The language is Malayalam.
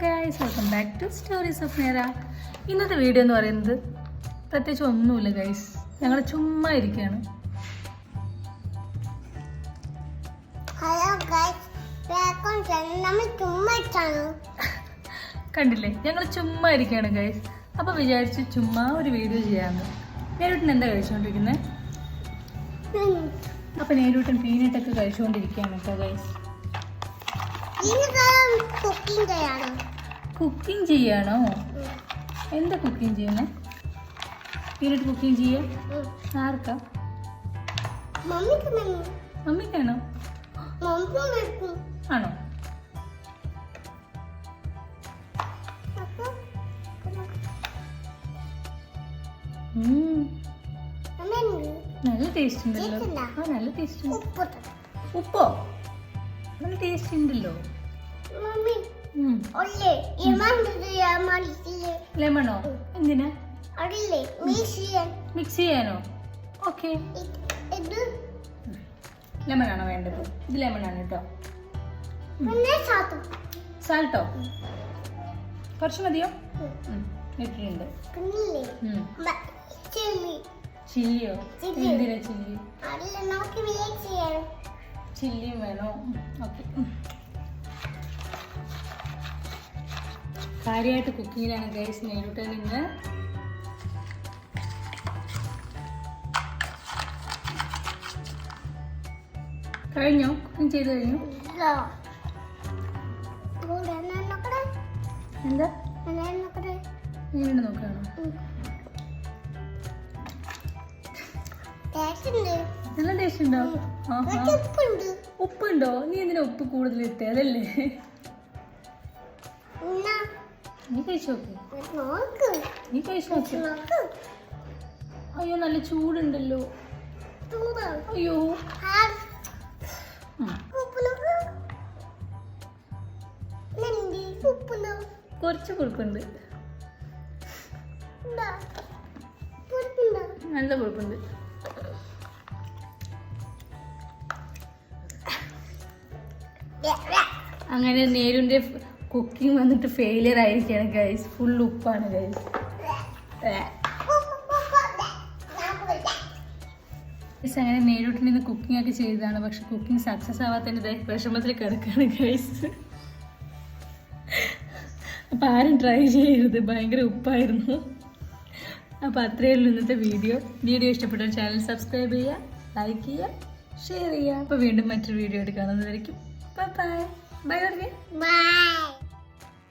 Guys, welcome back to stories of നേര. ഇന്നത്തെ വീഡിയോ എന്ന് പറയുന്നത് പ്രത്യേകിച്ച് ഒന്നുമില്ല ഗൈസ്, ഞങ്ങൾ ചുമ്മാ ഇരിക്കുകയാണ്. കണ്ടില്ലേ, ഞങ്ങൾ ചുമ്മാ ഇരിക്കുകയാണ് ഗൈസ്. അപ്പോൾ വിചാരിച്ചു ചുമ്മാ ഒരു വീഡിയോ ചെയ്യാമെന്ന്. നേരൂട്ടൻ എന്താ കഴിച്ചുകൊണ്ടിരിക്കുന്നത്? അപ്പോൾ നേരൂട്ടൻ പീനട്ടൊക്കെ കഴിച്ചുകൊണ്ടിരിക്കുകയാണ് കേട്ടോ ഗൈസ്. കുക്കിംഗ് ചെയ്യാണോ? എന്താ കുക്കിംഗ് ചെയ്യുന്നേ? പീനട്ട് കുക്കിംഗ് ചെയ്യാ? ആർക്കാ? മമ്മിക്കാണോ? ആണോ? നല്ല ടേസ്റ്റ് ഉണ്ടല്ലോ. ആ, നല്ല ടേസ്റ്റ് ഉണ്ട്. ഉപ്പോ? നല്ല ടേസ്റ്റ് ഉണ്ടല്ലോ. ലെമണോ? എന്തിനാ? മിക്സ് ചെയ്യാനോ? ഓക്കെ. ലെമൺ ആണോ വേണ്ടത്? ഇത് ലെമൺ ആണ് കേട്ടോ. സാൾട്ടോ കുറച്ച് മതിയോ? ഇട്ടിട്ടുണ്ട്. ചില്ലിയോ? എന്തിനാ ചില്ലി? ചില്ലിയും വേണോ? ഓക്കെ. കാര്യമായിട്ട് കുക്കിങ്ങിലാണ് ഗൈസ് നേരിട്ട് നിന്ന്. കഴിഞ്ഞോ? കുക്കിംഗ് ചെയ്ത് കഴിഞ്ഞു? എന്താ എങ്ങനെ നോക്കാണോ? നല്ല ടേസ്റ്റ് ഉണ്ടോ? ഉപ്പുണ്ടോ? നീ എന്തിനാ ഉപ്പ് കൂടുതൽ ഇട്ടേ? അതല്ലേ നീ കഴിച്ചു നോക്ക്. നീ കഴിച്ചു നോക്ക്. അയ്യോ, നല്ല ചൂടുണ്ടല്ലോ. അയ്യോ, കുറച്ച് പുളിപ്പുണ്ട്. നല്ല പുളിപ്പുണ്ട്. അങ്ങനെ നേരുന്റെ കുക്കിംഗ് വന്നിട്ട് ഫെയിലിയർ ആയിരിക്കുകയാണ് ഗൈസ്. ഫുൾ ഉപ്പാണ് ഗൈസ്. അങ്ങനെ നേരിട്ട് നിന്ന് കുക്കിംഗ് ഒക്കെ ചെയ്തതാണ്. പക്ഷെ കുക്കിംഗ് സക്സസ് ആവാത്തതിൻ്റെ വിഷമത്തിൽ കിടക്കുകയാണ് ഗൈസ്. അപ്പം ആരും ട്രൈ ചെയ്യരുത്, ഭയങ്കര ഉപ്പായിരുന്നു. അപ്പോൾ അത്രയേ ഉള്ളൂ ഇന്നത്തെ വീഡിയോ. ഇഷ്ടപ്പെട്ട ചാനൽ സബ്സ്ക്രൈബ് ചെയ്യുക, ലൈക്ക് ചെയ്യുക, ഷെയർ ചെയ്യുക. അപ്പോൾ വീണ്ടും മറ്റൊരു വീഡിയോ ആയിട്ട് കാണുന്നതായിരിക്കും. Bye bye.